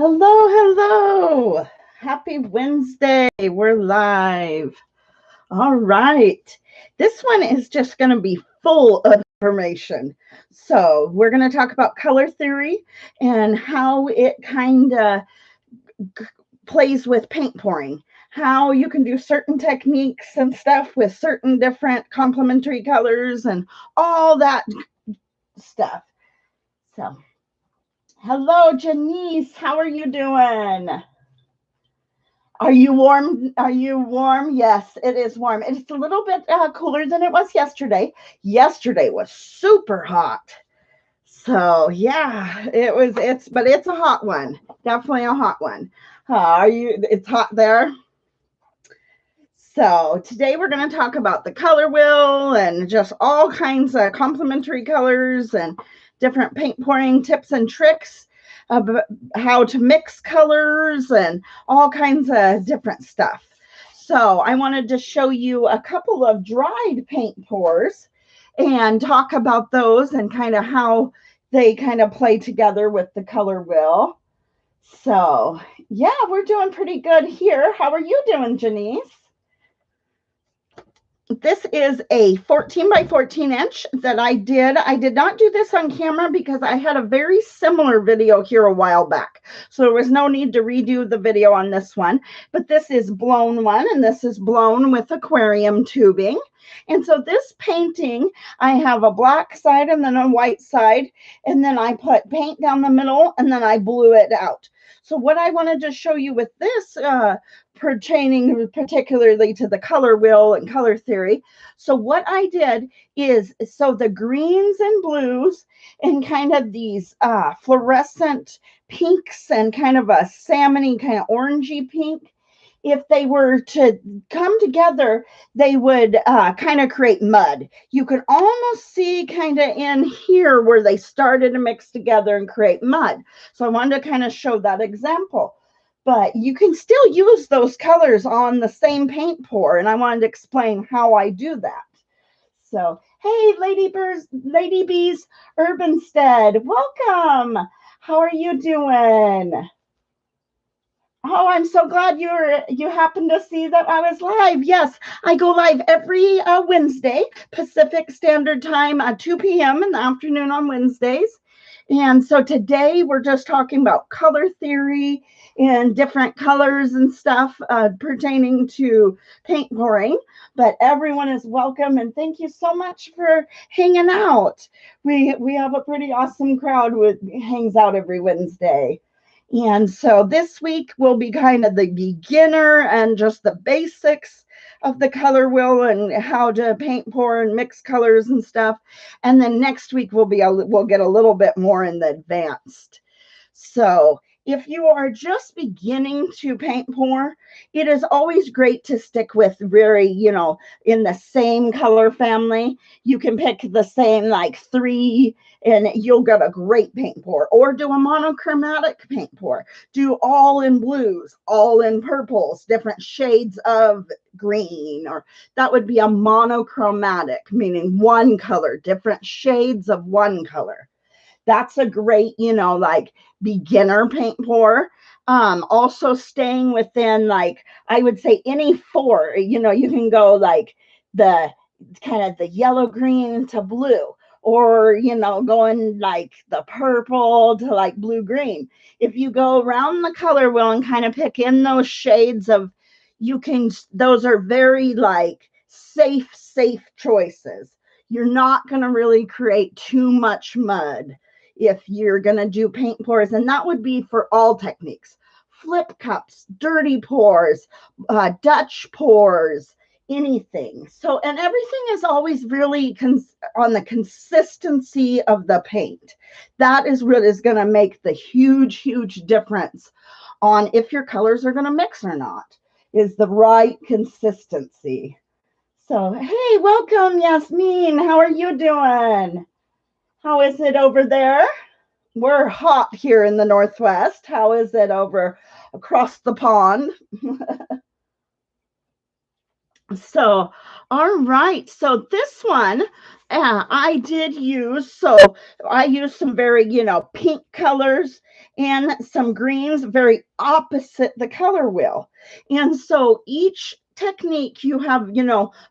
Hello, hello. Happy Wednesday. We're live. All right. This one is just going to be full of information. So, we're going to talk about color theory and how it kind of plays with paint pouring, how you can do certain techniques and stuff with certain different complementary colors and all that stuff. So, hello, Janice. How are you doing? Are you warm? Are you warm? Yes, it is warm. It's a little bit cooler than it was yesterday. Yesterday was super hot. So yeah, but it's a hot one. Definitely a hot one. It's hot there. So today we're going to talk about the color wheel and just all kinds of complementary colors and different paint pouring tips and tricks, how to mix colors and all kinds of different stuff. So I wanted to show you a couple of dried paint pours and talk about those and kind of how they kind of play together with the color wheel. So yeah, we're doing pretty good here. How are you doing, Janice? This is a 14 by 14 inch that I did. I did not do this on camera because I had a very similar video here a while back. So there was no need to redo the video on this one. But this is blown one, and this is blown with aquarium tubing. And so this painting, I have a black side and then a white side. And then I put paint down the middle and then I blew it out. So what I wanted to show you with this pertaining particularly to the color wheel and color theory. So what I did is, so the greens and blues and kind of these fluorescent pinks and kind of a salmony kind of orangey pink, if they were to come together, they would kind of create mud. You could almost see kind of in here where they started to mix together and create mud. So I wanted to kind of show that example. But you can still use those colors on the same paint pour, and I wanted to explain how I do that. So, hey, Lady Bees Urbanstead, welcome. How are you doing? Oh, I'm so glad you happened to see that I was live. Yes, I go live every Wednesday, Pacific Standard Time at 2 p.m. in the afternoon on Wednesdays. And so today we're just talking about color theory and different colors and stuff pertaining to paint pouring. But everyone is welcome, and thank you so much for hanging out. We have a pretty awesome crowd who hangs out every Wednesday. And so this week will be kind of the beginner and just the basics of the color wheel and how to paint pour and mix colors and stuff. And then next week we'll get a little bit more in the advanced. So if you are just beginning to paint pour, it is always great to stick with very, in the same color family. You can pick the same like 3 and you'll get a great paint pour, or do a monochromatic paint pour. Do all in blues, all in purples, different shades of green, or that would be a monochromatic, meaning one color, different shades of one color. That's a great, like beginner paint pour. Also staying within, like, I would say any 4, you can go like the kind of the yellow green to blue, or going like the purple to like blue green. If you go around the color wheel and kind of pick in those shades of, those are very like safe choices. You're not going to really create too much mud if you're going to do paint pours, and that would be for all techniques: flip cups, dirty pours, Dutch pours, anything. So, and everything is always really on the consistency of the paint. That is what is going to make the huge difference on if your colors are going to mix or not, is the right consistency. So, hey, welcome, Yasmin. How are you doing? How is it over there? We're hot here in the Northwest. How is it over across the pond? So, all right. So this one, I did use, so I used some very, pink colors and some greens, very opposite the color wheel. And so each technique you have,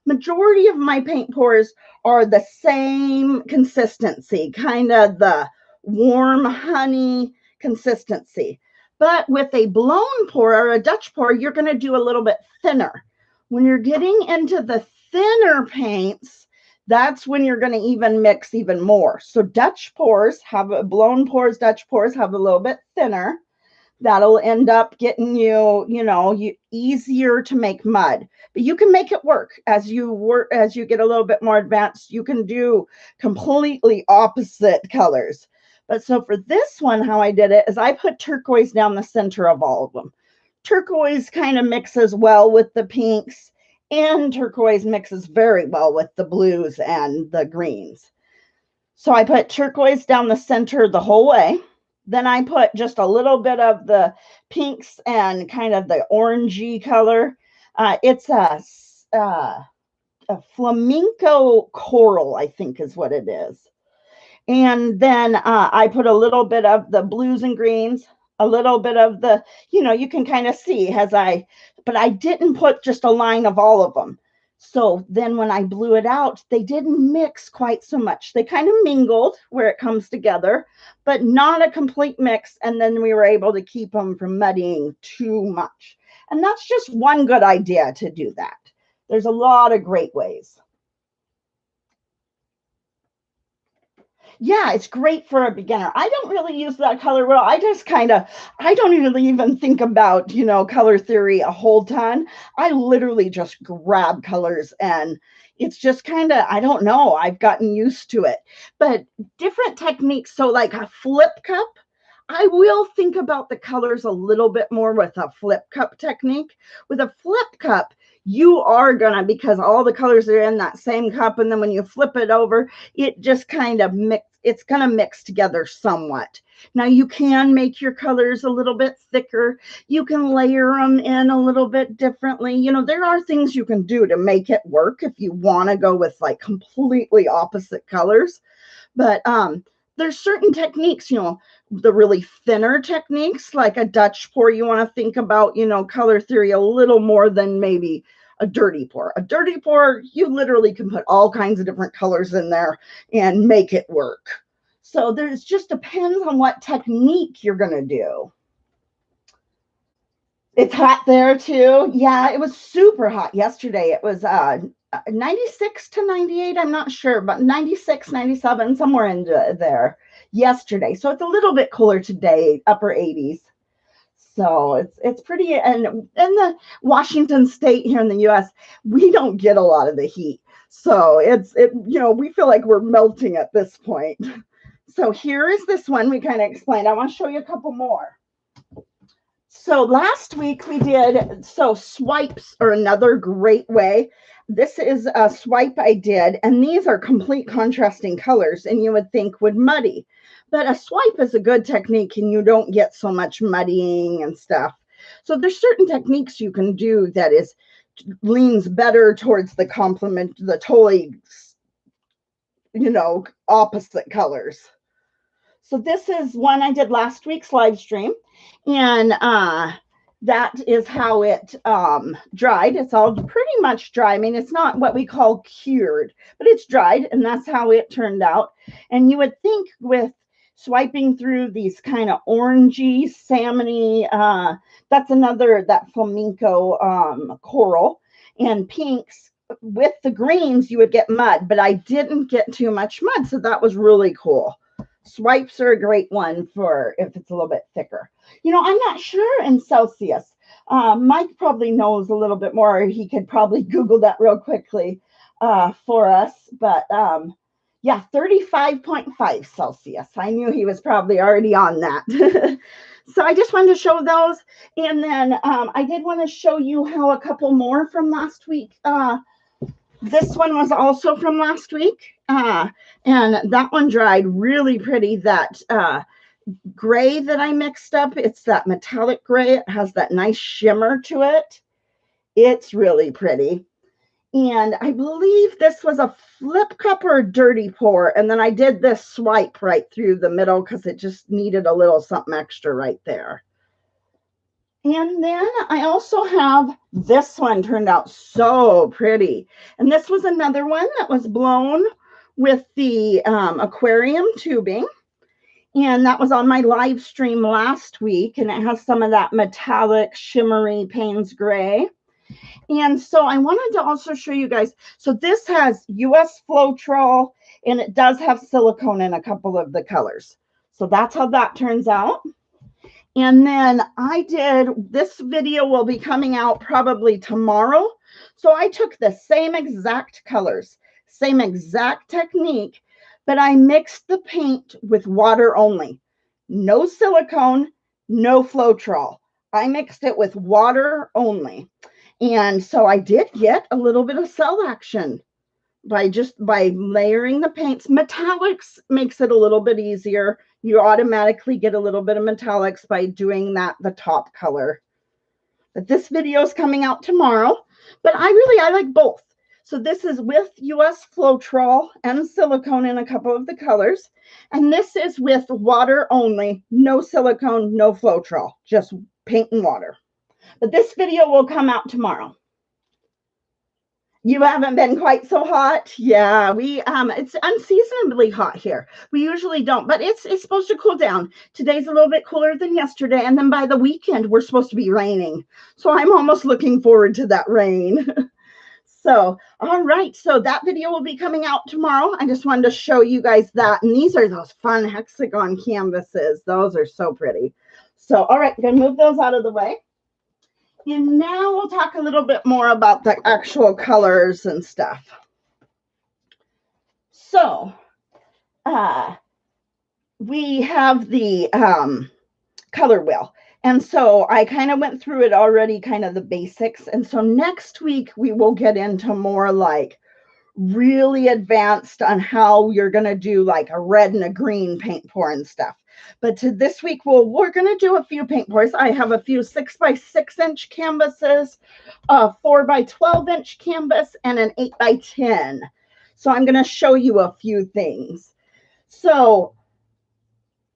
majority of my paint pours are the same consistency, kind of the warm honey consistency. But with a blown pour or a Dutch pour, you're going to do a little bit thinner. When you're getting into the thinner paints, that's when you're going to even mix even more. So Dutch pours have blown pours, Dutch pours have a little bit thinner. That'll end up getting you, easier to make mud. But you can make it work as you get a little bit more advanced. You can do completely opposite colors. But so for this one, how I did it is I put turquoise down the center of all of them. Turquoise kind of mixes well with the pinks, and turquoise mixes very well with the blues and the greens. So I put turquoise down the center the whole way. Then I put just a little bit of the pinks and kind of the orangey color. It's a flamenco coral, I think is what it is. And then I put a little bit of the blues and greens, a little bit of the, you can kind of see but I didn't put just a line of all of them. So then when I blew it out, they didn't mix quite so much. They kind of mingled where it comes together, but not a complete mix. And then we were able to keep them from muddying too much. And that's just one good idea to do that. There's a lot of great ways. Yeah, it's great for a beginner. I don't really use that color wheel. I don't really even think about, color theory a whole ton. I literally just grab colors and it's just kind of, I don't know, I've gotten used to it. But different techniques, so like a flip cup, I will think about the colors a little bit more with a flip cup technique. With a flip cup, you are gonna, because all the colors are in that same cup, and then when you flip it over, it just kind of it's gonna mix together somewhat. Now you can make your colors a little bit thicker. You can layer them in a little bit differently. There are things you can do to make it work if you want to go with like completely opposite colors. But there's certain techniques, the really thinner techniques, like a Dutch pour, you want to think about, color theory a little more than maybe a dirty pour. A dirty pour, you literally can put all kinds of different colors in there and make it work. So there's just depends on what technique you're going to do. It's hot there too. Yeah, it was super hot yesterday. It was 96 to 98. I'm not sure, but 96, 97, somewhere in there yesterday. So it's a little bit cooler today, upper 80s. So it's pretty, and in the Washington state here in the US, we don't get a lot of the heat. So we feel like we're melting at this point. So here is this one we kind of explained. I want to show you a couple more. So last week we did, swipes are another great way. This is a swipe I did, and these are complete contrasting colors, and you would think would muddy. But a swipe is a good technique, and you don't get so much muddying and stuff. So there's certain techniques you can do that leans better towards the complement, the totally, opposite colors. So this is one I did last week's live stream, and that is how it dried. It's all pretty much dry. I mean, it's not what we call cured, but it's dried, and that's how it turned out. And you would think with swiping through these kind of orangey, salmony, that's that flamenco coral, and pinks, with the greens, you would get mud, but I didn't get too much mud, so that was really cool. Swipes are a great one for if it's a little bit thicker. I'm not sure in Celsius. Mike probably knows a little bit more. He could probably Google that real quickly for us. But yeah, 35.5 Celsius. I knew he was probably already on that. So I just wanted to show those. And then I did want to show you how a couple more from last week. This one was also from last week, and that one dried really pretty. That gray that I mixed up, it's that metallic gray. It has that nice shimmer to it. It's really pretty. And I believe this was a flip cup or a dirty pour. And then I did this swipe right through the middle because it just needed a little something extra right there. And then I also have this one, turned out so pretty. And this was another one that was blown with the aquarium tubing. And that was on my live stream last week. And it has some of that metallic shimmery Payne's gray. And so I wanted to also show you guys. So this has US Flotrol, and it does have silicone in a couple of the colors. So that's how that turns out. And then this video will be coming out probably tomorrow. So I took the same exact colors, same exact technique, but I mixed the paint with water only. No silicone, no Flotrol. I mixed it with water only. And so I did get a little bit of cell action by layering the paints. Metallics makes it a little bit easier. You automatically get a little bit of metallics by doing the top color. But this video is coming out tomorrow. But I like both. So this is with US Flotrol and silicone in a couple of the colors. And this is with water only, no silicone, no Flotrol, just paint and water. But this video will come out tomorrow. You haven't been quite so hot? Yeah, it's unseasonably hot here. We usually don't, but it's supposed to cool down. Today's a little bit cooler than yesterday, and then by the weekend, we're supposed to be raining. So I'm almost looking forward to that rain. So, all right, so that video will be coming out tomorrow. I just wanted to show you guys that. And these are those fun hexagon canvases. Those are so pretty. So, all right, I'm going to move those out of the way. And now we'll talk a little bit more about the actual colors and stuff. So, we have the color wheel. And so I kind of went through it already, kind of the basics. And so next week, we will get into more like really advanced on how you're going to do like a red and a green paint pour and stuff. But this week, we're going to do a few paint pours. I have a few 6x6" canvases, a 4x12" canvas, and an 8x10. So I'm going to show you a few things. So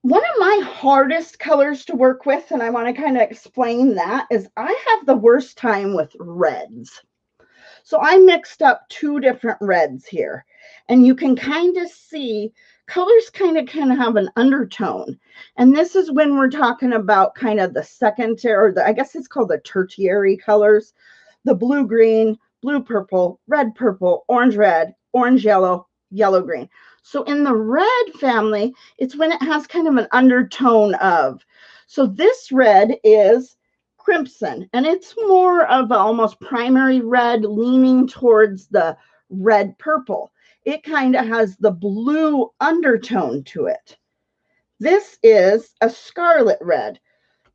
one of my hardest colors to work with, and I want to kind of explain that, is I have the worst time with reds. So I mixed up two different reds here, and you can kind of see colors kind of have an undertone. And this is when we're talking about kind of the secondary, or I guess it's called the tertiary colors, the blue green, blue purple, red purple, orange red, orange yellow, yellow green. So in the red family, it's when it has kind of an undertone of. So this red is crimson, and it's more of an almost primary red leaning towards the red purple. It kind of has the blue undertone to it. This is a scarlet red.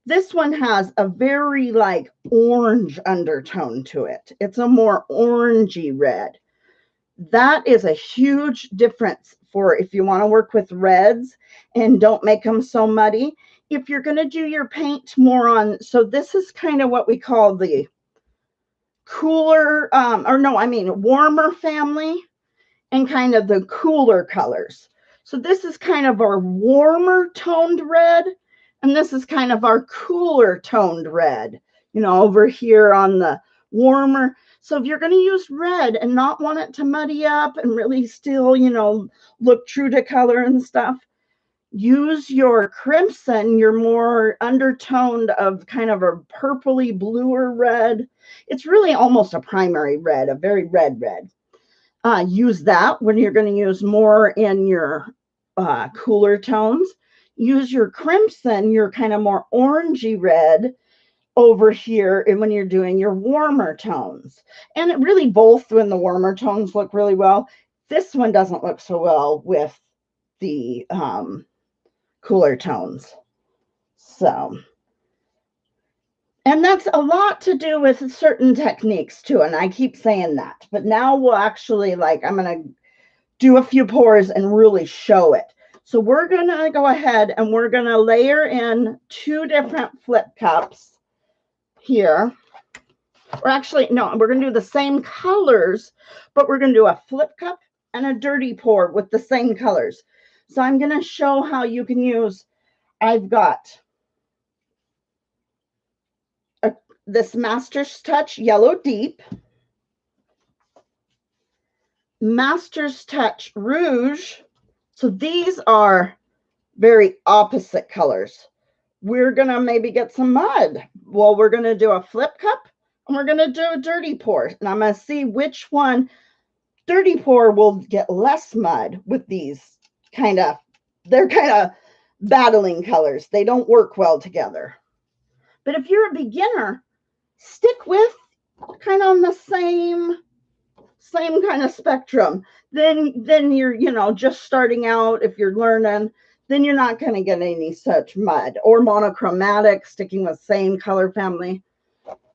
This one has a very like orange undertone to it. It's a more orangey red. That is a huge difference for if you want to work with reds and don't make them so muddy. If you're going to do your paint more on, so this is kind of what we call the cooler, warmer family, and kind of the cooler colors. So this is kind of our warmer toned red, and this is kind of our cooler toned red, over here on the warmer. So if you're going to use red and not want it to muddy up and really still, look true to color and stuff, use your crimson, your more undertoned of kind of a purpley bluer red. It's really almost a primary red, a very red red. Use that when you're going to use more in your cooler tones. Use your crimson, your kind of more orangey red over here and when you're doing your warmer tones. And it really both when the warmer tones look really well. This one doesn't look so well with the cooler tones. So, and that's a lot to do with certain techniques too. And I keep saying that, but now we'll actually I'm going to do a few pours and really show it. So we're going to go ahead and we're going to layer in two different flip cups here. Or actually, no, we're going to do the same colors, but we're going to do a flip cup and a dirty pour with the same colors. So I'm going to show how you can use, I've got this Master's Touch Yellow Deep, Master's Touch Rouge. So these are very opposite colors. We're going to maybe get some mud. Well, we're going to do a flip cup and we're going to do a dirty pour. And I'm going to see which one. Dirty pour will get less mud with these they're kind of battling colors. They don't work well together. But if you're a beginner, stick with kind of on the same kind of spectrum. Then you're, just starting out. If you're learning, then you're not going to get any such mud. Or monochromatic, sticking with same color family.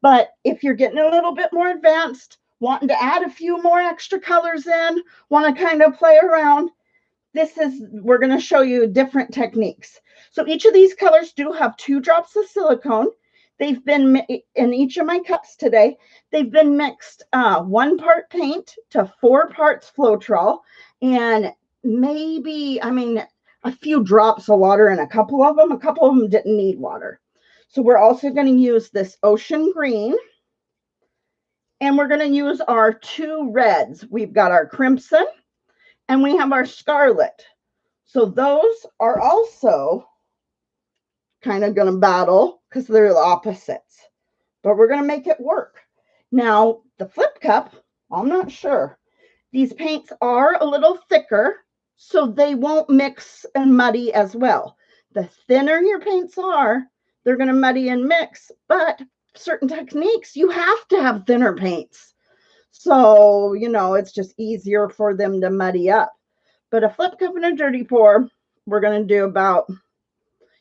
But if you're getting a little bit more advanced, wanting to add a few more extra colors in, want to kind of play around, we're going to show you different techniques. So each of these colors do have 2 drops of silicone. They've been in each of my cups today. They've been mixed 1 part paint to 4 parts Flotrol, and maybe, a few drops of water in a couple of them. A couple of them didn't need water. So we're also going to use this ocean green, and we're going to use our 2 reds. We've got our crimson and we have our scarlet. So those are also kind of going to battle because they're the opposites, but we're going to make it work. Now, the flip cup, I'm not sure. These paints are a little thicker, so they won't mix and muddy as well. The thinner your paints are, they're going to muddy and mix, but certain techniques, you have to have thinner paints. So, it's just easier for them to muddy up. But a flip cup and a dirty pour, we're going to do about,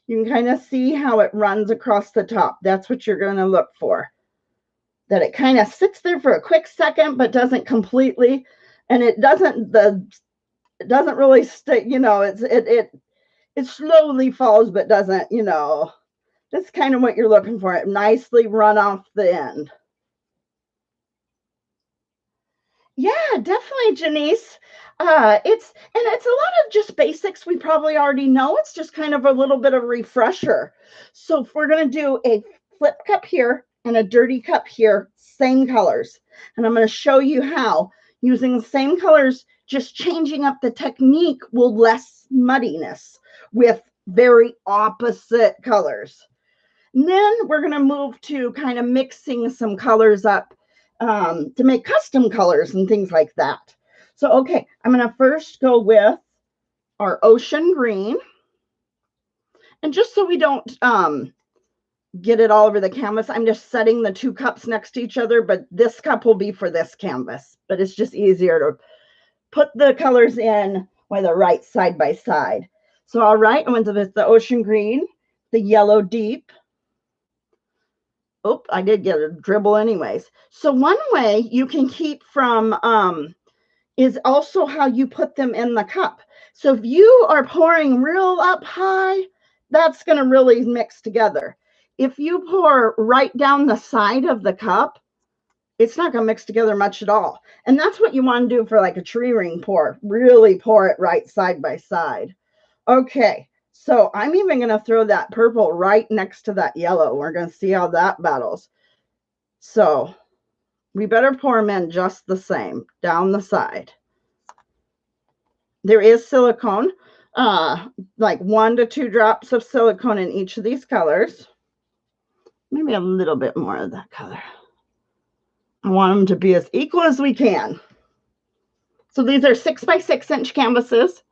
you can kind of see how it runs across the top. That's what you're going to look for. That it kind of sits there for a quick second, but doesn't completely, and it doesn't really stay, it slowly falls, but doesn't, that's kind of what you're looking for. It nicely run off the end. Yeah, definitely, Janice. It's a lot of just basics we probably already know. It's just kind of a little bit of a refresher. So if we're going to do a flip cup here and a dirty cup here, same colors. And I'm going to show you how using the same colors, just changing up the technique will less muddiness with very opposite colors. And then we're going to move to kind of mixing some colors up to make custom colors and things like that. So, okay, I'm going to first go with our ocean green. And just so we don't get it all over the canvas, I'm just setting the 2 cups next to each other, but this cup will be for this canvas. But it's just easier to put the colors in while they're right side by side. So, all right, I went with the ocean green, the yellow deep. Oh, I did get a dribble anyways. So one way you can keep from is also how you put them in the cup. So if you are pouring real up high, that's going to really mix together. If you pour right down the side of the cup, it's not going to mix together much at all. And that's what you want to do for like a tree ring pour. Really pour it right side by side. Okay. So I'm even going to throw that purple right next to that yellow. We're going to see how that battles. So we better pour them in just the same down the side. There is silicone, like 1 to 2 drops of silicone in each of these colors. Maybe a little bit more of that color. I want them to be as equal as we can. So these are 6 by 6 inch canvases.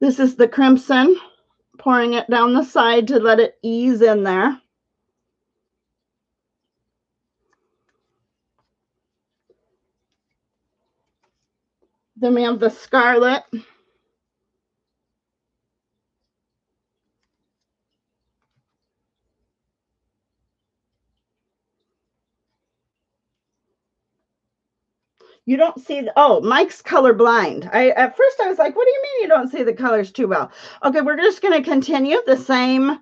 This is the crimson. Pouring it down the side to let it ease in there. Then we have the scarlet. You don't see Mike's colorblind. At first I was like, what do you mean you don't see the colors too well? Okay, we're just going to continue the same.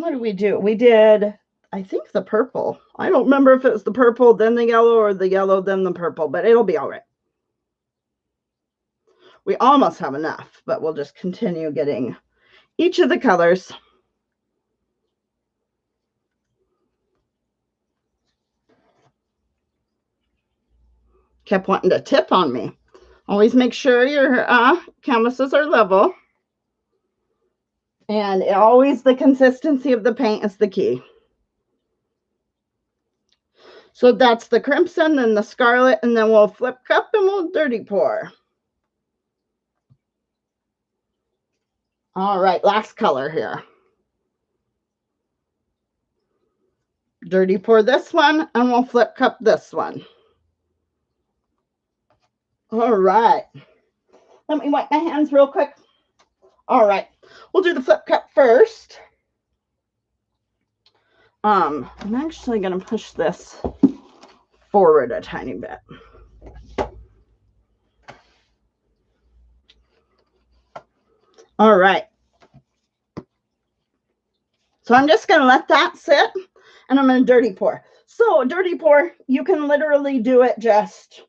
what did we do? We did, I think, the purple. I don't remember if it was the purple, then the yellow, or the yellow, then the purple, but it'll be all right. We almost have enough, but we'll just continue getting each of the colors. Kept wanting to tip on me. Always make sure your canvases are level. And always the consistency of the paint is the key. So that's the crimson, then the scarlet, and then we'll flip cup and we'll dirty pour. All right, last color here. Dirty pour this one, and we'll flip cup this one. All right. Let me wipe my hands real quick. All right, we'll do the flip cup first. I'm actually going to push this forward a tiny bit. All right. So I'm just going to let that sit, and I'm going to dirty pour. So dirty pour, you can literally do it just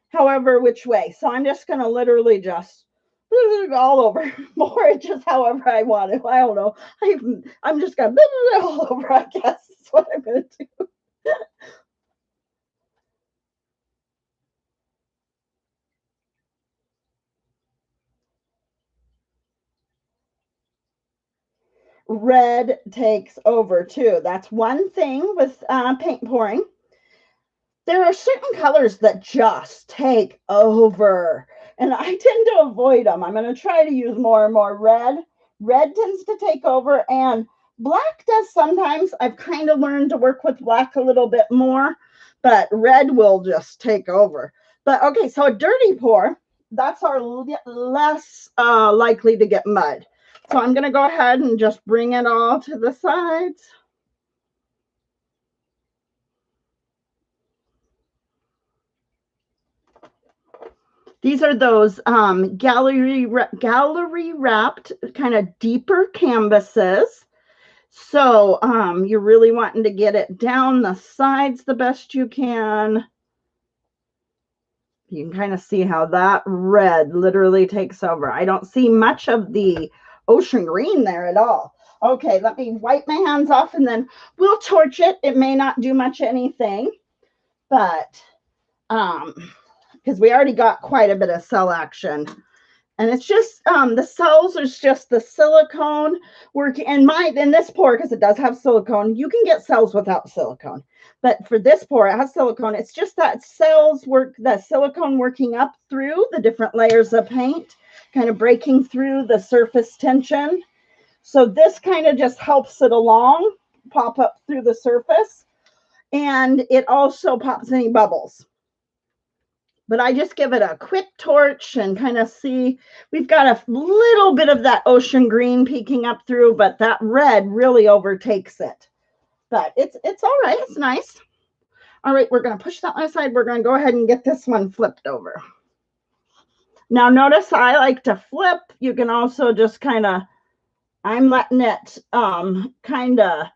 however which way. So I'm just going to literally just all over, more just however I want it. I don't know. I'm just going to all over, I guess. That's what I'm going to do. Red takes over too. That's one thing with paint pouring. There are certain colors that just take over, and I tend to avoid them. I'm going to try to use more and more red. Red tends to take over, and black does sometimes. I've kind of learned to work with black a little bit more, but red will just take over. But okay, so a dirty pour, that's our less likely to get mud. So I'm going to go ahead and just bring it all to the sides. These are those gallery wrapped kind of deeper canvases. So you're really wanting to get it down the sides the best you can. You can kind of see how that red literally takes over. I don't see much of the ocean green there at all. Okay, let me wipe my hands off and then we'll torch it. It may not do much anything, but because we already got quite a bit of cell action. And it's just the cells is just the silicone work in this pour, because it does have silicone. You can get cells without silicone, but for this pour, it has silicone. It's just that that silicone working up through the different layers of paint, kind of breaking through the surface tension. So this kind of just helps it along, pop up through the surface, and it also pops any bubbles. But I just give it a quick torch and kind of see. We've got a little bit of that ocean green peeking up through, but that red really overtakes it. But it's all right. It's nice. All right, we're going to push that one aside. We're going to go ahead and get this one flipped over. Now, notice I like to flip. You can also just kind of, I'm letting it kind of a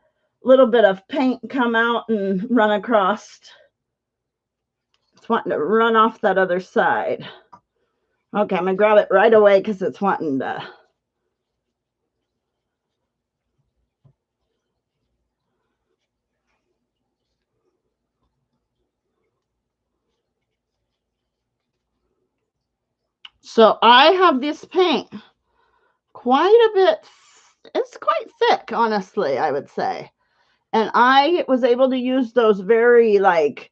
little bit of paint come out and run across. It's wanting to run off that other side. Okay, I'm going to grab it right away because it's wanting to. So I have this paint quite a bit. It's quite thick, honestly, I would say. And I was able to use those very like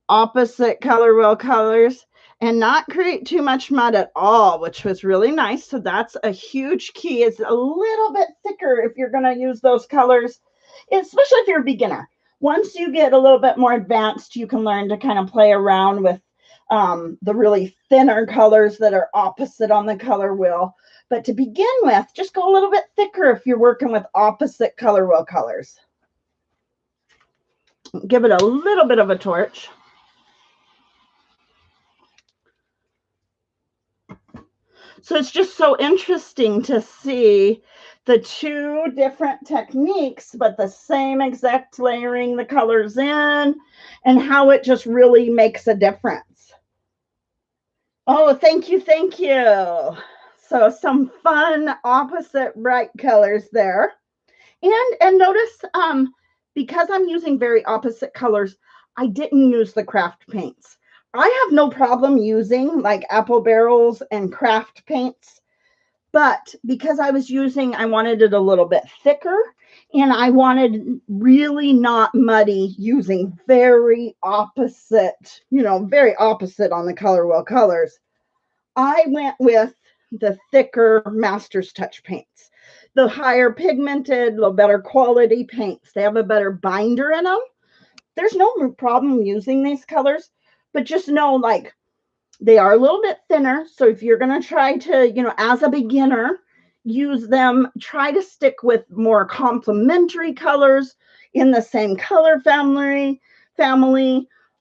opposite color wheel colors and not create too much mud at all, which was really nice. So that's a huge key. It's a little bit thicker if you're going to use those colors, especially if you're a beginner. Once you get a little bit more advanced, you can learn to kind of play around with the really thinner colors that are opposite on the color wheel. But to begin with, just go a little bit thicker if you're working with opposite color wheel colors. Give it a little bit of a torch. So it's just so interesting to see the two different techniques, but the same exact layering the colors in, and how it just really makes a difference. Oh, thank you, thank you. So some fun opposite bright colors there. And notice, because I'm using very opposite colors, I didn't use the craft paints. I have no problem using like apple barrels and craft paints, but because I wanted it a little bit thicker, and I wanted really not muddy, using very opposite, very opposite on the color wheel colors. I went with the thicker Master's Touch paints, the higher pigmented, the better quality paints. They have a better binder in them. There's no problem using these colors, but just know, like, they are a little bit thinner. So if you're going to try to, as a beginner, use them, try to stick with more complementary colors in the same color family,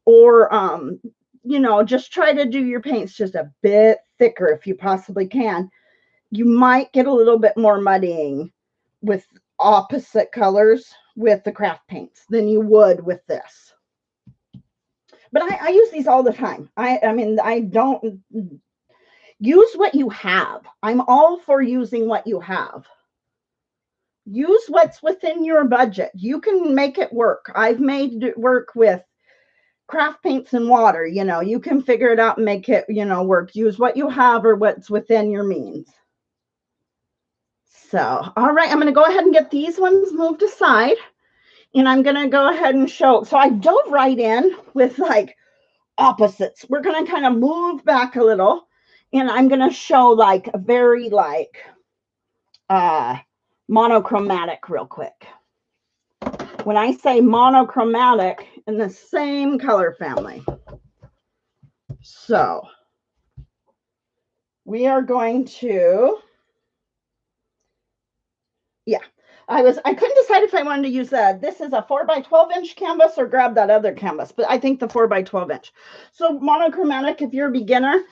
or, just try to do your paints just a bit thicker if you possibly can. You might get a little bit more muddying with opposite colors with the craft paints than you would with this. But I use these all the time. I mean, I don't use what you have. I'm all for using what you have. Use what's within your budget. You can make it work. I've made it work with craft paints and water. You can figure it out and make it, work. Use what you have or what's within your means. So, all right, I'm going to go ahead and get these ones moved aside. And I'm going to go ahead and show. So I dove right in with like opposites. We're going to kind of move back a little. And I'm going to show like a very like monochromatic real quick. When I say monochromatic, in the same color family. So we are going to, I couldn't decide if I wanted to use this is a 4x12" canvas or grab that other canvas, but I think the 4x12". So monochromatic, if you're a beginner,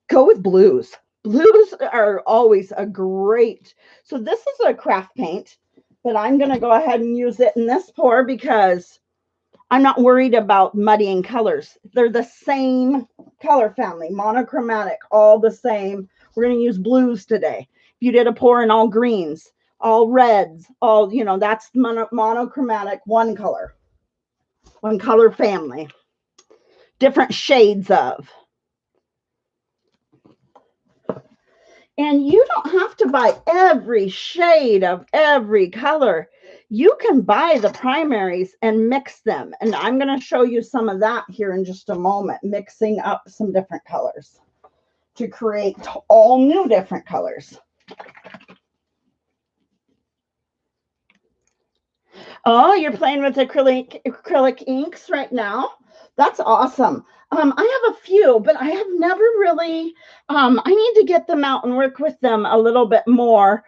go with blues. Blues are always a great, so this is a craft paint, but I'm going to go ahead and use it in this pour because I'm not worried about muddying colors. They're the same color family, monochromatic, all the same. We're going to use blues today. If you did a pour in all greens, all reds, all, that's monochromatic, one color family, different shades of. And you don't have to buy every shade of every color. You can buy the primaries and mix them. And I'm going to show you some of that here in just a moment, mixing up some different colors to create all new different colors. Oh, you're playing with acrylic inks right now? That's awesome. I have a few, but I have never really, I need to get them out and work with them a little bit more.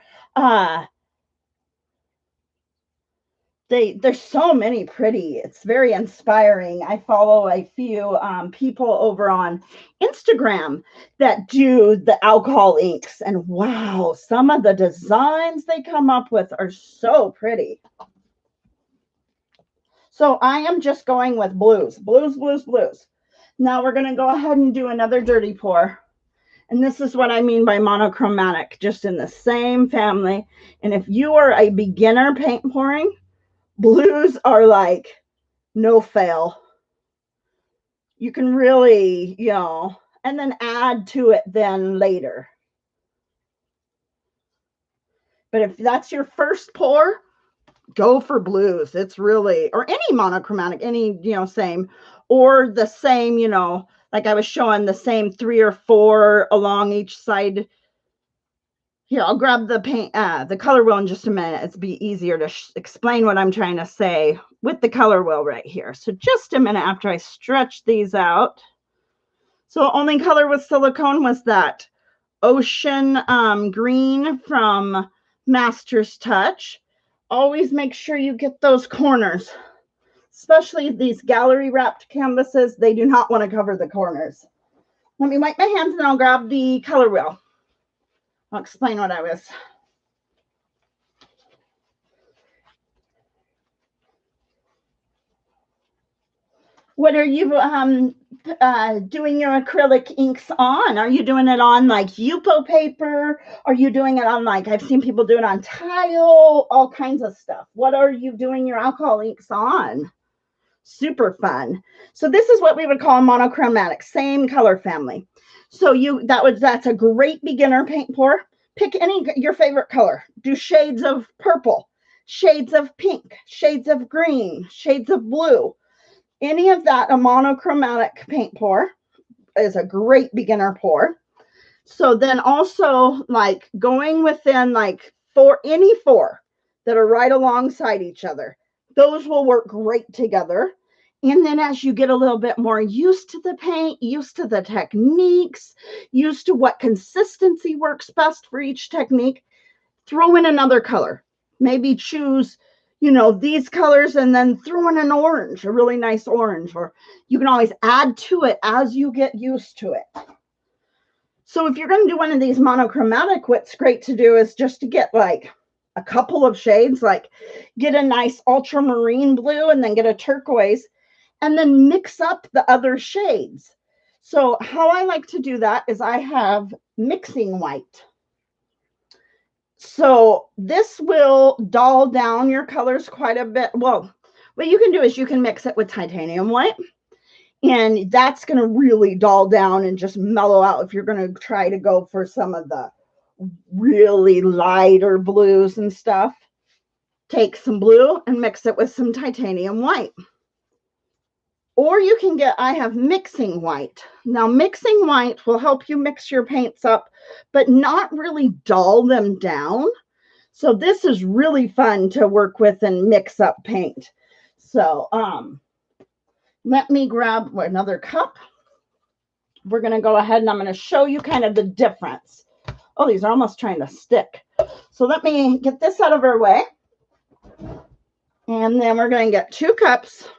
There's so many pretty. It's very inspiring. I follow a few people over on Instagram that do the alcohol inks, and wow, some of the designs they come up with are so pretty. So I am just going with blues. Now we're going to go ahead and do another dirty pour. And this is what I mean by monochromatic, just in the same family. And if you are a beginner paint pouring, blues are like no fail. You can really, and then add to it then later. But if that's your first pour, go for blues. It's really, or any monochromatic, any, same, or the same, like I was showing, the same 3 or 4 along each side. Here, I'll grab the paint, the color wheel in just a minute. It's be easier to explain what I'm trying to say with the color wheel right here. So just a minute after I stretch these out. So only color with silicone was that ocean green from Master's Touch. Always make sure you get those corners, especially these gallery wrapped canvases. They do not want to cover the corners. Let me wipe my hands and I'll grab the color wheel. I'll explain what I was. What are you doing your acrylic inks on? Are you doing it on like Yupo paper? Are you doing it on like, I've seen people do it on tile, all kinds of stuff. What are you doing your alcohol inks on? Super fun. So this is what we would call monochromatic, same color family. So that's a great beginner paint pour. Pick your favorite color. Do shades of purple, shades of pink, shades of green, shades of blue. Any of that, a monochromatic paint pour is a great beginner pour. So then also like going within like any four that are right alongside each other, those will work great together. And then as you get a little bit more used to the paint, used to the techniques, used to what consistency works best for each technique, throw in another color. Maybe choose, these colors and then throw in an orange, a really nice orange, or you can always add to it as you get used to it. So if you're going to do one of these monochromatic, what's great to do is just to get like a couple of shades, like get a nice ultramarine blue and then get a turquoise and then mix up the other shades. So how I like to do that is I have mixing white. So this will dull down your colors quite a bit. Well, what you can do is you can mix it with titanium white, and that's going to really dull down and just mellow out if you're going to try to go for some of the really lighter blues and stuff. Take some blue and mix it with some titanium white. Or you can I have mixing white. Now, mixing white will help you mix your paints up, but not really dull them down. So this is really fun to work with and mix up paint. So let me grab another cup. We're going to go ahead and I'm going to show you kind of the difference. Oh, these are almost trying to stick. So let me get this out of our way. And then we're going to get 2 cups.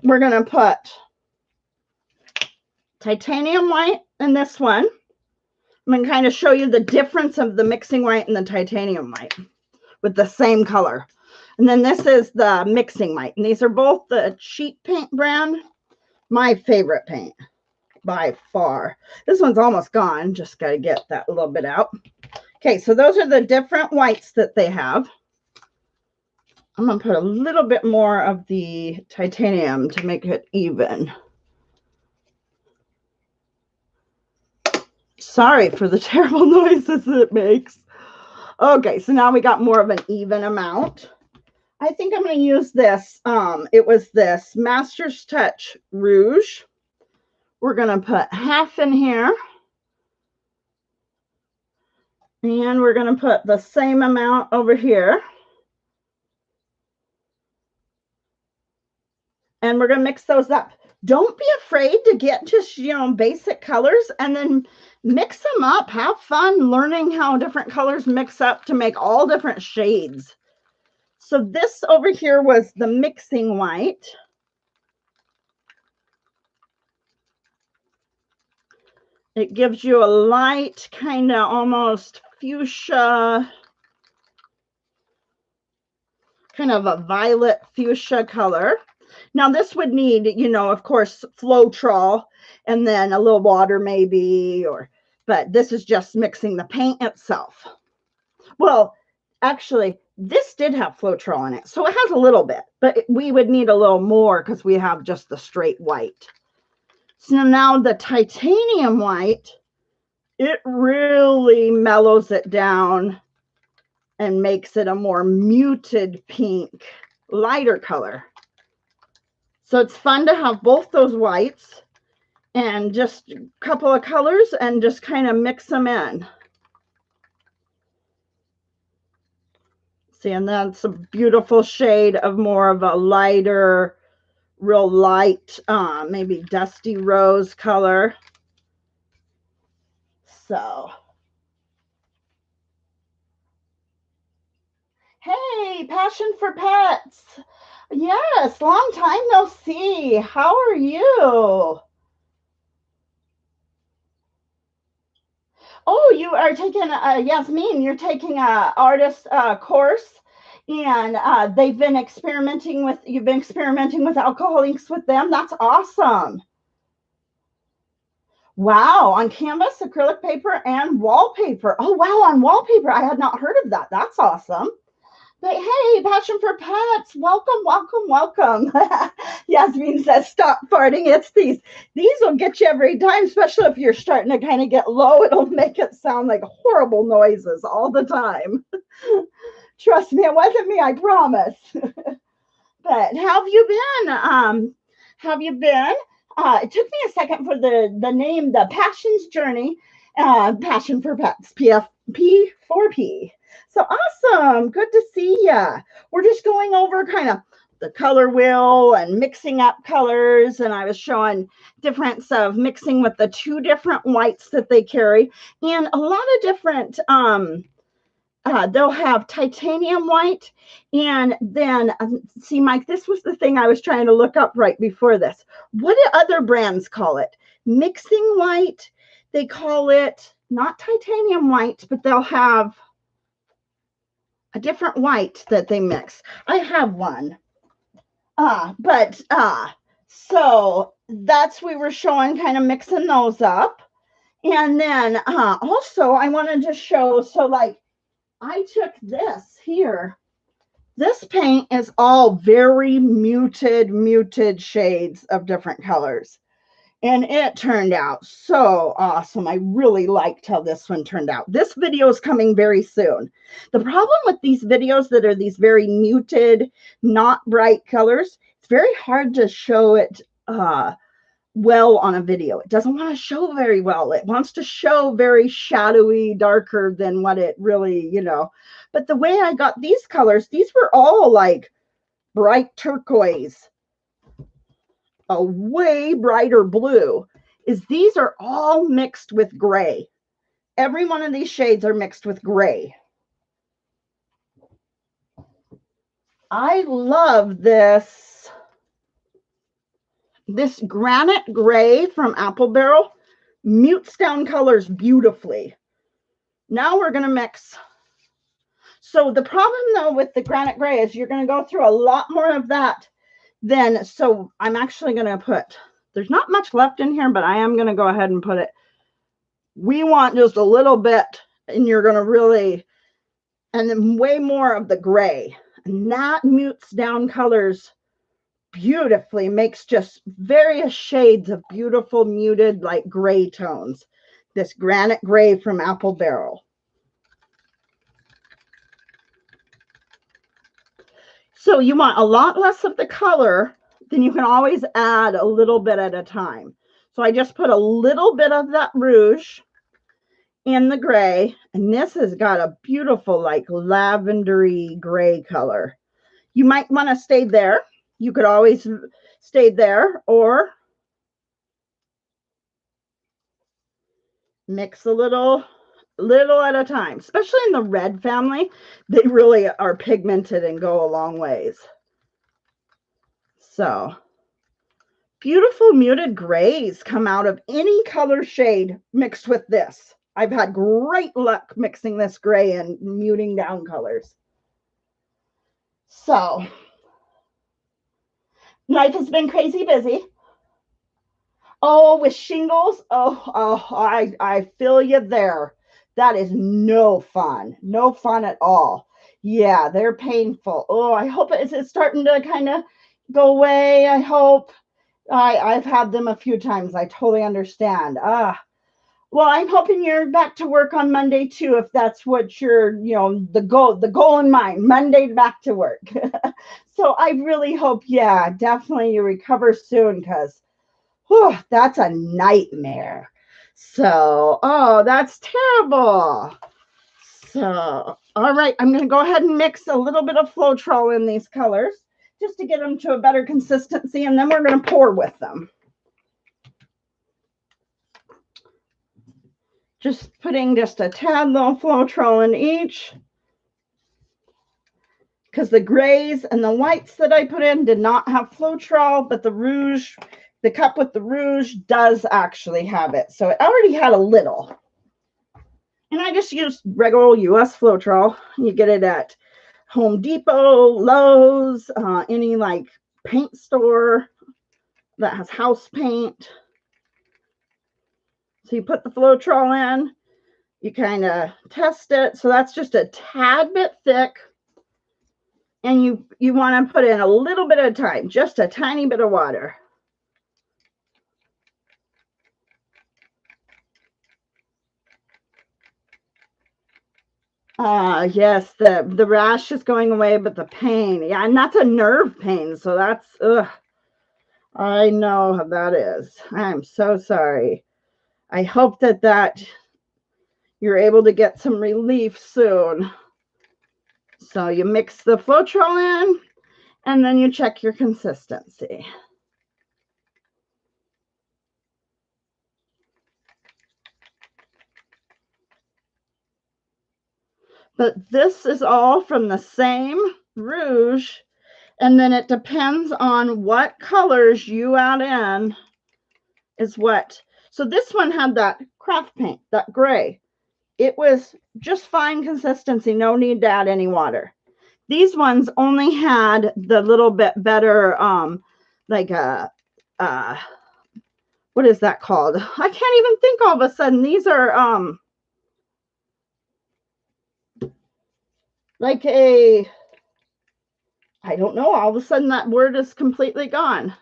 We're going to put titanium white in this one. I'm going to kind of show you the difference of the mixing white and the titanium white with the same color. And then this is the mixing white. And these are both the cheap paint brand. My favorite paint by far. This one's almost gone. Just got to get that a little bit out. Okay, so those are the different whites that they have. I'm going to put a little bit more of the titanium to make it even. Sorry for the terrible noises it makes. Okay, so now we got more of an even amount. I think I'm going to use this. It was this Master's Touch Rouge. We're going to put half in here. And we're going to put the same amount over here. And we're going to mix those up. Don't be afraid to get just, basic colors and then mix them up. Have fun learning how different colors mix up to make all different shades. So this over here was the mixing white. It gives you a light, kind of almost fuchsia, kind of a violet fuchsia color. Now this would need, of course, Flotrol and then a little water maybe, but this is just mixing the paint itself. Well, actually, this did have Flotrol in it, so it has a little bit, but we would need a little more because we have just the straight white. So now the titanium white, it really mellows it down and makes it a more muted pink, lighter color. So it's fun to have both those whites and just a couple of colors and just kind of mix them in. See, and that's a beautiful shade of more of a lighter, real light, maybe dusty rose color. So, hey, Passion for Pets. Yes, long time no see. How are you? Oh, you are taking, Yasmin, you're taking a artist course, and you've been experimenting with alcohol inks with them. That's awesome. Wow, on canvas, acrylic paper, and wallpaper. Oh, wow, on wallpaper. I had not heard of that. That's awesome. But hey, Passion for Pets, welcome, welcome, welcome. Yasmin says, stop farting. It's these. These will get you every time, especially if you're starting to kind of get low. It'll make it sound like horrible noises all the time. Trust me, it wasn't me, I promise. But how have you been? Have you been? It took me a second for the name, the Passion's Journey, Passion for Pets, P4P. So awesome. Good to see ya. We're just going over kind of the color wheel and mixing up colors. And I was showing difference of mixing with the two different whites that they carry and a lot of different, they'll have titanium white. And then, see, Mike, this was the thing I was trying to look up right before this. What do other brands call it? Mixing white. They call it not titanium white, but they'll have a different white that they mix. I have one. So that's, we were showing kind of mixing those up. And then also I wanted to show, so like I took this here. This paint is all very muted shades of different colors. And it turned out so awesome. I really liked how this one turned out. This video is coming very soon. The problem with these videos that are these very muted, not bright colors, it's very hard to show it well on a video. It doesn't want to show very well. It wants to show very shadowy, darker than what it really, But the way I got these colors, these were all like bright turquoise. A way brighter blue is these are all mixed with gray. Every one of these shades are mixed with gray. I love this granite gray from Apple Barrel. Mutes down colors beautifully. Now we're going to mix. So the problem though with the granite gray is you're going to go through a lot more of that. Then, so I'm actually going to put, there's not much left in here, but I am going to go ahead and put it. We want just a little bit, and you're going to really, and then way more of the gray. And that mutes down colors beautifully, makes just various shades of beautiful muted like gray tones. This granite gray from Apple Barrel. So you want a lot less of the color, then you can always add a little bit at a time. So I just put a little bit of that rouge in the gray, and this has got a beautiful like lavendery gray color. You might want to stay there. You could always stay there or mix a little at a time, especially in the red family. They really are pigmented and go a long ways. So beautiful muted grays come out of any color shade mixed with this. I've had great luck mixing this gray and muting down colors. So life has been crazy busy. Oh, with shingles. I feel you there. That is no fun. No fun at all. Yeah, they're painful. Oh, I hope it's starting to kind of go away. I hope. I've had them a few times. I totally understand. Well, I'm hoping you're back to work on Monday too, if that's what you're, the goal in mind, Monday back to work. So I really hope, yeah, definitely you recover soon, because that's a nightmare. So, that's terrible. So, all right, I'm going to go ahead and mix a little bit of Flotrol in these colors just to get them to a better consistency, and then we're going to pour with them. Just putting just a tad little Flotrol in each, because the grays and the whites that I put in did not have Flotrol, but the rouge, the cup with the rouge does actually have it. So it already had a little. And I just use regular US Flotrol. You get it at Home Depot, Lowe's, any like paint store that has house paint. So you put the Flotrol in, you kind of test it. So that's just a tad bit thick. And you want to put in a little bit at a time, just a tiny bit of water. Yes, the rash is going away, but the pain, yeah, and that's a nerve pain. So that's, ugh, I know how that is. I'm so sorry. I hope that you're able to get some relief soon. So you mix the Flotrol in, and then you check your consistency. But this is all from the same rouge, and then it depends on what colors you add in is what. So this one had that craft paint, that gray. It was just fine consistency, no need to add any water. These ones only had the little bit better, like what is that called? I can't even think all of a sudden. These are like a, I don't know, all of a sudden that word is completely gone.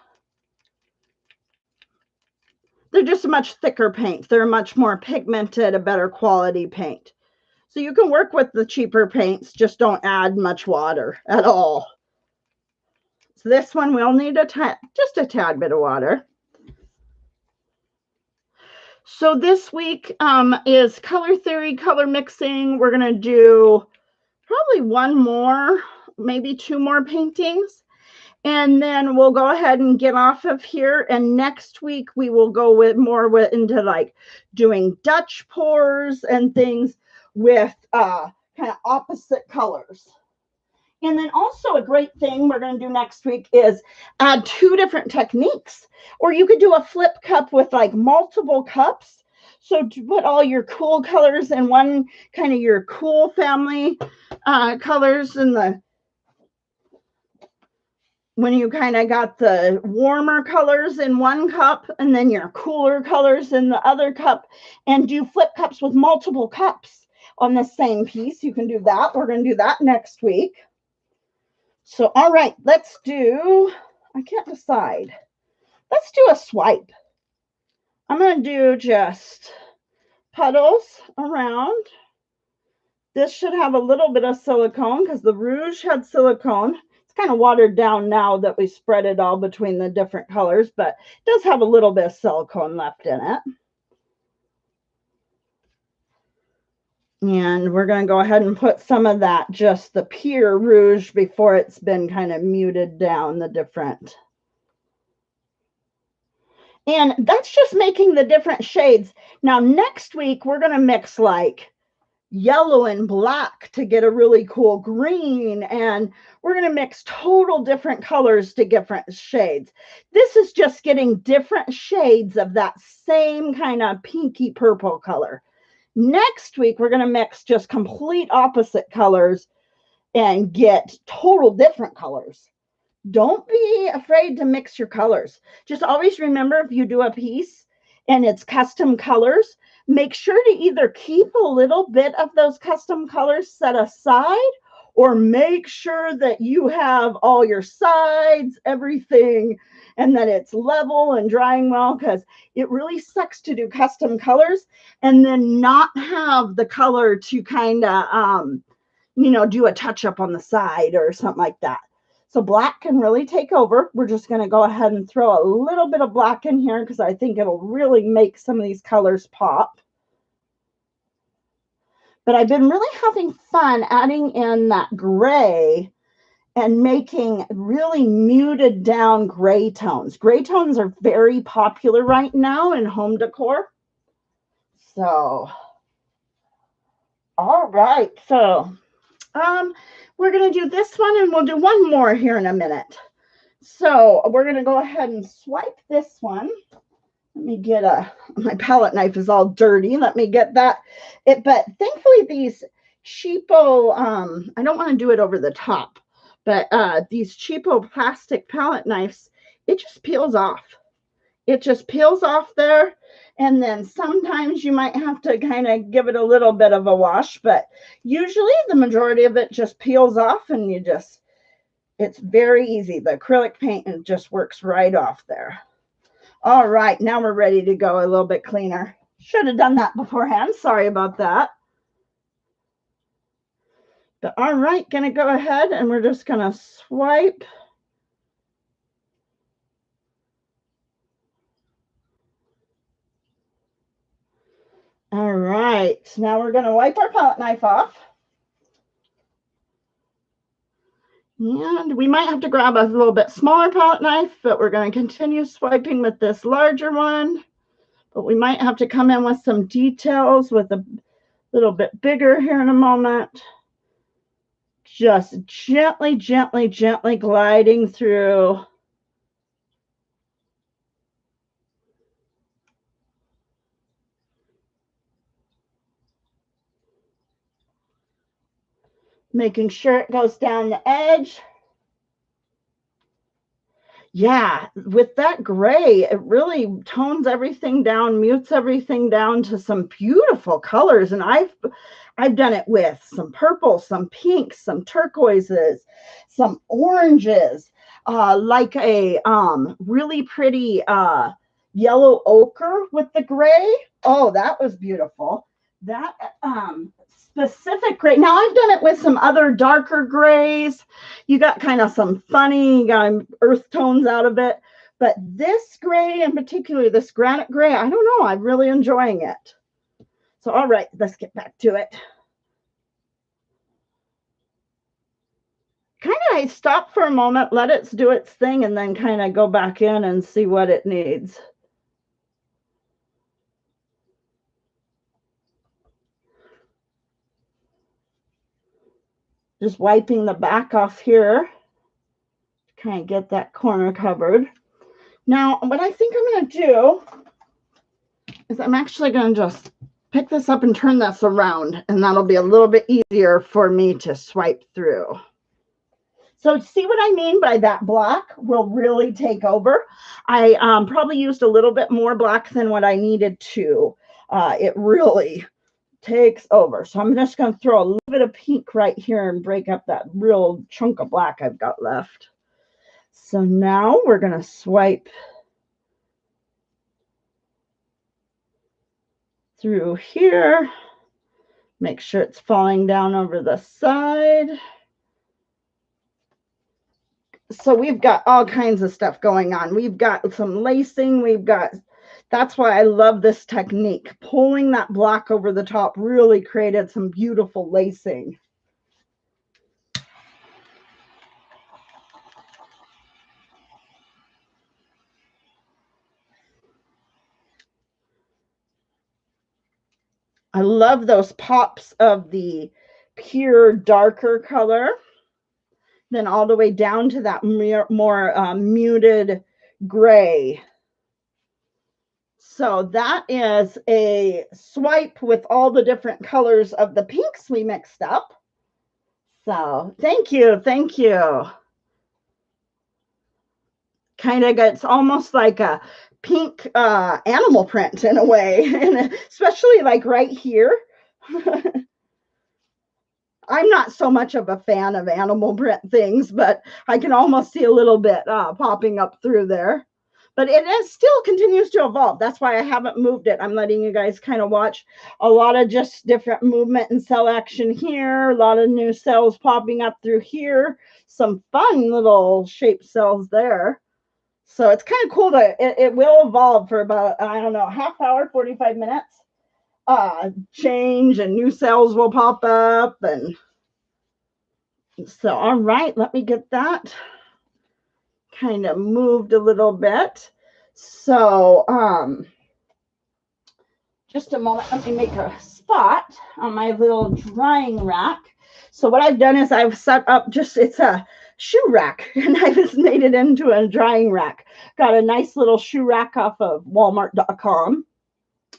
They're just a much thicker paint. They're much more pigmented, a better quality paint. So you can work with the cheaper paints, just don't add much water at all. So this one we'll need just a tad bit of water. So this week is color theory, color mixing. We're going to do probably one more, maybe two more paintings. And then we'll go ahead and get off of here. And next week we will go with more into like doing Dutch pours and things with kind of opposite colors. And then also a great thing we're going to do next week is add two different techniques. Or you could do a flip cup with like multiple cups. So to put all your cool colors in one, kind of your cool family colors in the, when you kind of got the warmer colors in one cup and then your cooler colors in the other cup, and do flip cups with multiple cups on the same piece. You can do that. We're going to do that next week. So, all right, let's do, I can't decide. Let's do a swipe. I'm going to do just puddles around. This should have a little bit of silicone because the rouge had silicone. It's kind of watered down now that we spread it all between the different colors, but it does have a little bit of silicone left in it. And we're going to go ahead and put some of that, just the pure rouge, before it's been kind of muted down the different. And that's just making the different shades. Now, next week, we're going to mix like yellow and black to get a really cool green. And we're going to mix total different colors to different shades. This is just getting different shades of that same kind of pinky purple color. Next week, we're going to mix just complete opposite colors and get total different colors. Don't be afraid to mix your colors. Just always remember, if you do a piece and it's custom colors, make sure to either keep a little bit of those custom colors set aside, or make sure that you have all your sides, everything, and that it's level and drying well, because it really sucks to do custom colors and then not have the color to kind of, do a touch up on the side or something like that. So black can really take over. We're just going to go ahead and throw a little bit of black in here because I think it'll really make some of these colors pop. But I've been really having fun adding in that gray and making really muted down gray tones. Gray tones are very popular right now in home decor. So, all right. So, we're going to do this one, and we'll do one more here in a minute. So we're going to go ahead and swipe this one. Let me get my palette knife is all dirty. Let me get that. But thankfully these cheapo, I don't want to do it over the top, but these cheapo plastic palette knives, it just peels off. It just peels off there. And then sometimes you might have to kind of give it a little bit of a wash, but usually the majority of it just peels off and it's very easy. The acrylic paint just works right off there. All right, now we're ready to go a little bit cleaner. Should have done that beforehand. Sorry about that. But all right, gonna go ahead and we're just gonna swipe. All right, now we're gonna wipe our palette knife off. And we might have to grab a little bit smaller palette knife, but we're going to continue swiping with this larger one. But we might have to come in with some details with a little bit bigger here in a moment. Just gently, gently, gently gliding through. Making sure it goes down the edge. Yeah, with that gray, it really tones everything down, mutes everything down to some beautiful colors. And I've done it with some purples, some pinks, some turquoises, some oranges, like a really pretty yellow ochre with the gray. Oh, that was beautiful. That specific gray. Now I've done it with some other darker grays. You got kind of some funny, you got earth tones out of it. But this gray in particular, this granite gray, I don't know. I'm really enjoying it. So, all right, let's get back to it. Kind of I stop for a moment, let it do its thing, and then kind of go back in and see what it needs. Just wiping the back off here to kind of get that corner covered. Now, what I think I'm going to do is I'm actually going to just pick this up and turn this around, and that'll be a little bit easier for me to swipe through. So see what I mean by that black will really take over. I probably used a little bit more black than what I needed to. It really takes over. So I'm just going to throw a little bit of pink right here and break up that real chunk of black I've got left. So now we're going to swipe through here. Make sure it's falling down over the side. So we've got all kinds of stuff going on. We've got some lacing. That's why I love this technique. Pulling that block over the top really created some beautiful lacing. I love those pops of the pure darker color. Then all the way down to that more muted gray. So that is a swipe with all the different colors of the pinks we mixed up. So thank you, thank you. Kind of gets almost like a pink animal print in a way, and especially like right here. I'm not so much of a fan of animal print things, but I can almost see a little bit popping up through there. But it still continues to evolve. That's why I haven't moved it. I'm letting you guys kind of watch a lot of just different movement and cell action here. A lot of new cells popping up through here. Some fun little shaped cells there. So it's kind of cool that it will evolve for about, I don't know, half hour, 45 minutes. Change and new cells will pop up. And so, all right, let me get that kind of moved a little bit. So just a moment, let me make a spot on my little drying rack. So what I've done is I've set up it's a shoe rack, and I've just made it into a drying rack. Got a nice little shoe rack off of Walmart.com.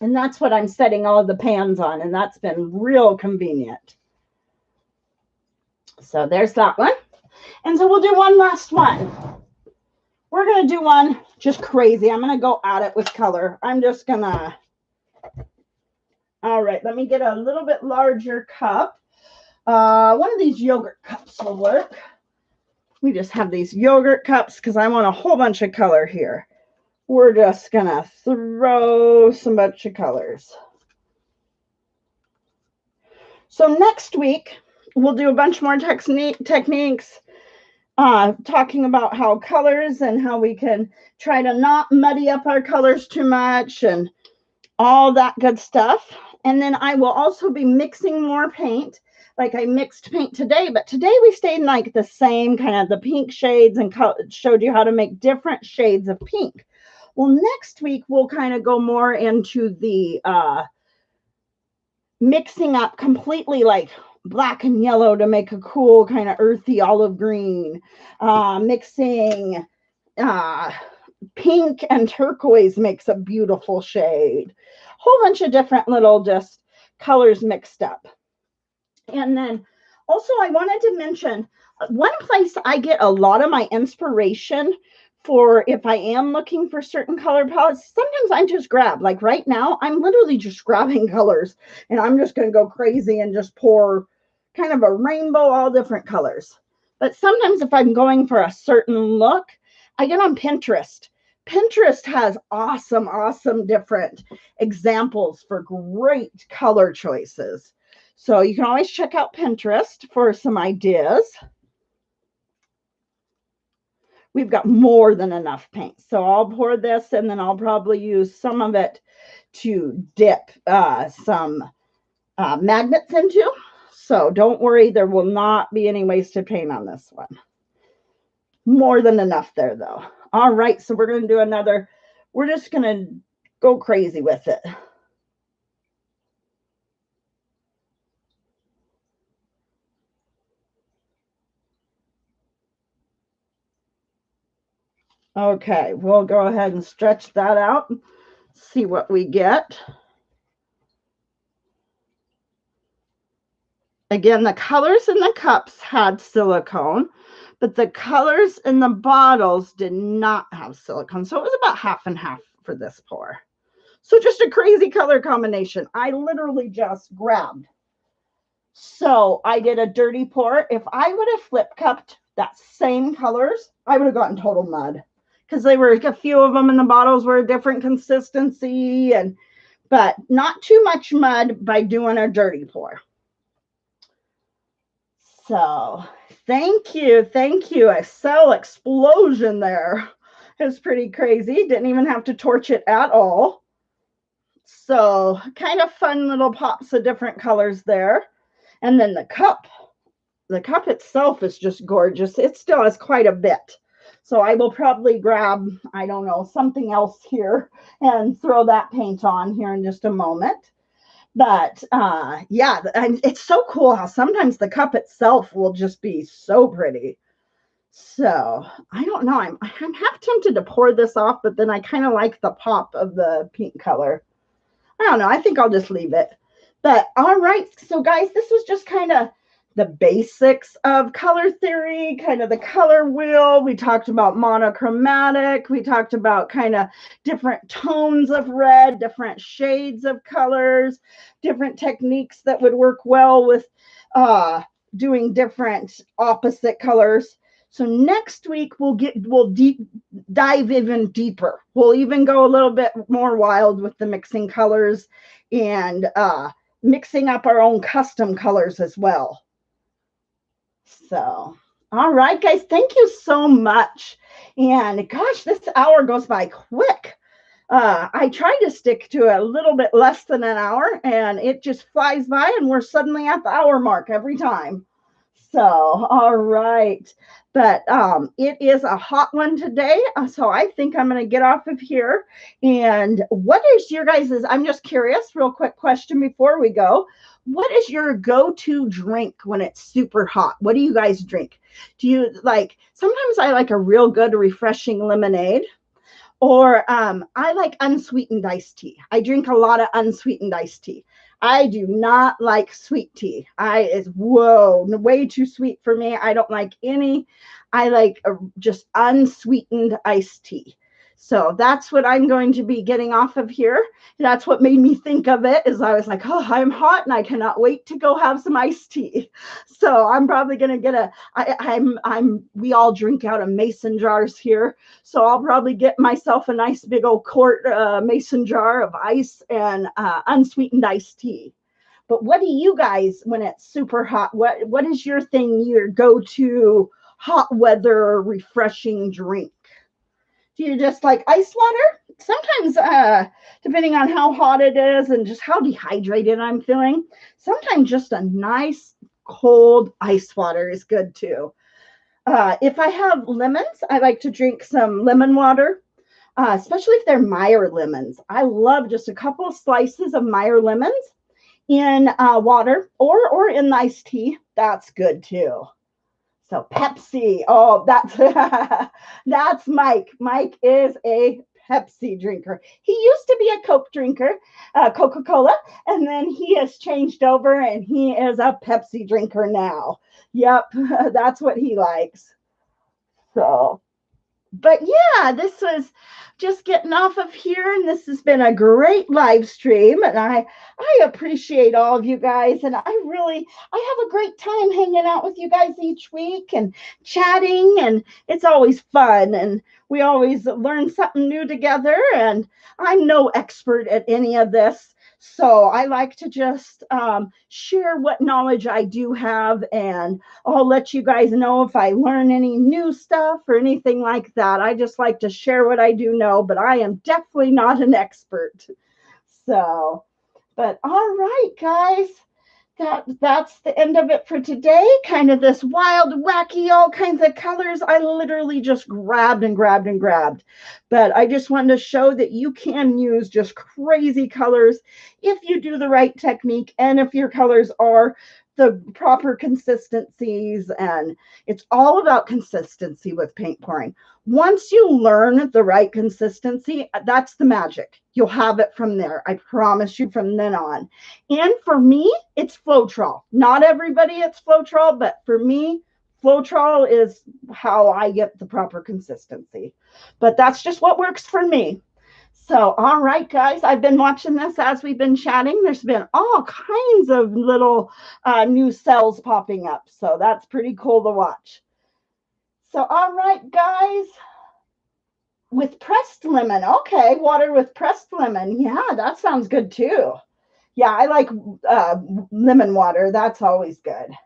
And that's what I'm setting all of the pans on. And that's been real convenient. So there's that one. And so we'll do one last one. We're going to do one just crazy. I'm going to go at it with color. I'm just going to. All right. Let me get a little bit larger cup. One of these yogurt cups will work. We just have these yogurt cups because I want a whole bunch of color here. We're just going to throw some bunch of colors. So next week, we'll do a bunch more techniques talking about how colors and how we can try to not muddy up our colors too much and all that good stuff. And then I will also be mixing more paint. Like I mixed paint today, but today we stayed in like the same kind of the pink shades and showed you how to make different shades of pink. Well, next week we'll kind of go more into the mixing up completely like black and yellow to make a cool kind of earthy olive green, mixing pink and turquoise makes a beautiful shade. Whole bunch of different little just colors mixed up. And then also I wanted to mention one place I get a lot of my inspiration for if I am looking for certain color palettes, sometimes I just grab, like right now, I'm literally just grabbing colors and I'm just going to go crazy and just pour kind of a rainbow, all different colors. But sometimes if I'm going for a certain look, I get on Pinterest. Pinterest has awesome different examples for great color choices. So you can always check out Pinterest for some ideas. We've got more than enough paint. So I'll pour this and then I'll probably use some of it to dip some magnets into. So don't worry, there will not be any wasted paint on this one. More than enough there though. All right, so we're going to do another. We're just going to go crazy with it. Okay, we'll go ahead and stretch that out, see what we get. Again, the colors in the cups had silicone, but the colors in the bottles did not have silicone. So it was about half and half for this pour. So just a crazy color combination. I literally just grabbed. So I did a dirty pour. If I would have flip cupped that same colors, I would have gotten total mud. Because they were a few of them in the bottles were a different consistency, but not too much mud by doing a dirty pour. So thank you. A cell explosion there. It was pretty crazy. Didn't even have to torch it at all. So kind of fun little pops of different colors there. And then the cup itself is just gorgeous. It still has quite a bit. So I will probably grab, I don't know, something else here and throw that paint on here in just a moment. But yeah, and it's so cool how sometimes the cup itself will just be so pretty. So I don't know. I'm half tempted to pour this off, but then I kind of like the pop of the pink color. I don't know. I think I'll just leave it. But all right. So guys, this was just kind of the basics of color theory, kind of the color wheel. We talked about monochromatic. We talked about kind of different tones of red, different shades of colors, different techniques that would work well with doing different opposite colors. So next week we'll dive even deeper. We'll even go a little bit more wild with the mixing colors and mixing up our own custom colors as well. So, all right, guys, thank you so much. And gosh, this hour goes by quick. I try to stick to a little bit less than an hour, and it just flies by, and we're suddenly at the hour mark every time. So, all right. But it is a hot one today. So I think I'm going to get off of here. And what is your guys's, I'm just curious, real quick question before we go. What is your go-to drink when it's super hot? What do you guys drink? Do you like, sometimes I like a real good refreshing lemonade. Or I like unsweetened iced tea. I drink a lot of unsweetened iced tea. I do not like sweet tea. Whoa, way too sweet for me. I don't like any. I like just unsweetened iced tea. So that's what I'm going to be getting off of here. That's what made me think of it, is I was like, oh, I'm hot and I cannot wait to go have some iced tea. So I'm probably going to get we all drink out of mason jars here. So I'll probably get myself a nice big old quart mason jar of ice and unsweetened iced tea. But what do you guys, when it's super hot, what is your thing, your go-to hot weather refreshing drink? Do you just like ice water? Sometimes, depending on how hot it is and just how dehydrated I'm feeling, sometimes just a nice cold ice water is good too. If I have lemons, I like to drink some lemon water, especially if they're Meyer lemons. I love just a couple of slices of Meyer lemons in water or in iced tea. That's good too. So Pepsi. Oh, that's Mike. Mike is a Pepsi drinker. He used to be a Coke drinker, Coca-Cola, and then he has changed over and he is a Pepsi drinker now. Yep, that's what he likes. So, but yeah, this was just getting off of here, and this has been a great live stream, and I appreciate all of you guys, and I have a great time hanging out with you guys each week and chatting, and it's always fun, and we always learn something new together, and I'm no expert at any of this. So I like to just share what knowledge I do have, and I'll let you guys know if I learn any new stuff or anything like that. I just like to share what I do know, but I am definitely not an expert. So, but all right, guys. That's the end of it for today. Kind of this wild, wacky, all kinds of colors. I literally just grabbed and grabbed and grabbed. But I just wanted to show that you can use just crazy colors if you do the right technique and if your colors are the proper consistencies. And it's all about consistency with paint pouring. Once you learn the right consistency, that's the magic. You'll have it from there. I promise you, from then on. And for me, it's Flotrol. Not everybody it's Flotrol, but for me, Flotrol is how I get the proper consistency. But that's just what works for me. So, all right, guys, I've been watching this as we've been chatting. There's been all kinds of little new cells popping up. So that's pretty cool to watch. So, all right, guys, with pressed lemon. Okay, water with pressed lemon. Yeah, that sounds good too. Yeah, I like lemon water. That's always good.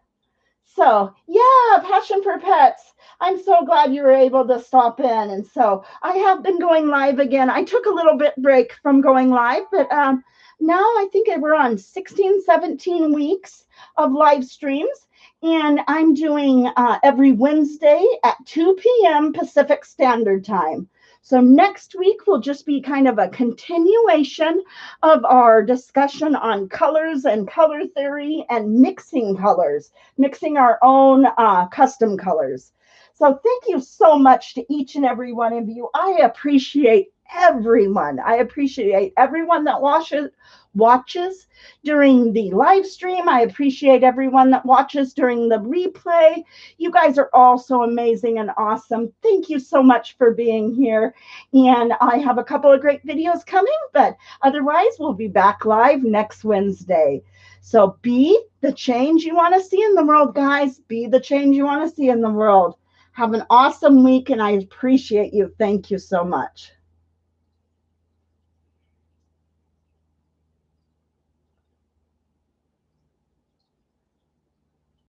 So, yeah, Passion for Pets. I'm so glad you were able to stop in. And so I have been going live again. I took a little bit break from going live, but now I think we're on 16, 17 weeks of live streams. And I'm doing every Wednesday at 2 p.m. Pacific Standard Time. So next week will just be kind of a continuation of our discussion on colors and color theory and mixing colors, mixing our own custom colors. So thank you so much to each and every one of you. I appreciate everyone. I appreciate everyone that watches during the live stream. I appreciate everyone that watches during the replay. You guys are all so amazing and awesome. Thank you so much for being here. And I have a couple of great videos coming, but otherwise we'll be back live next Wednesday. So be the change you want to see in the world, guys. Be the change you want to see in the world. Have an awesome week, and I appreciate you. Thank you so much.